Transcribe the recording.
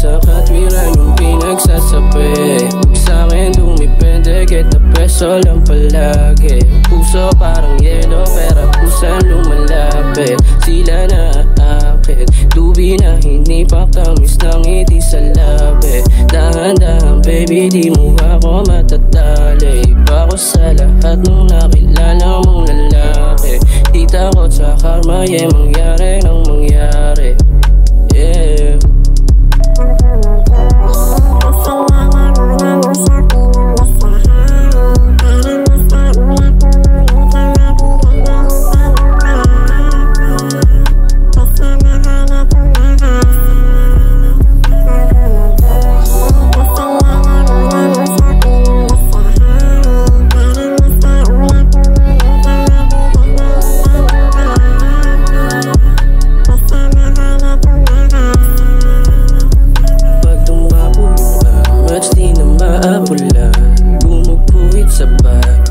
sa katwiran yung pinagsasabi. Huwag sa'kin dumipende, get the peso lang palagi. Puso parang yelo, pera pusan lumalapit. Sila na aakit, tubi na hinipak, tamis ng ngiti sa labi. Dahan-dahan baby, di mo ako matatali. Iba ko sa lahat nung nakilala mong lalaki. Di takot sa karma, yeah, mangyari nang mangyari. Yeah. Di na maapula, gumuguhit sa bag,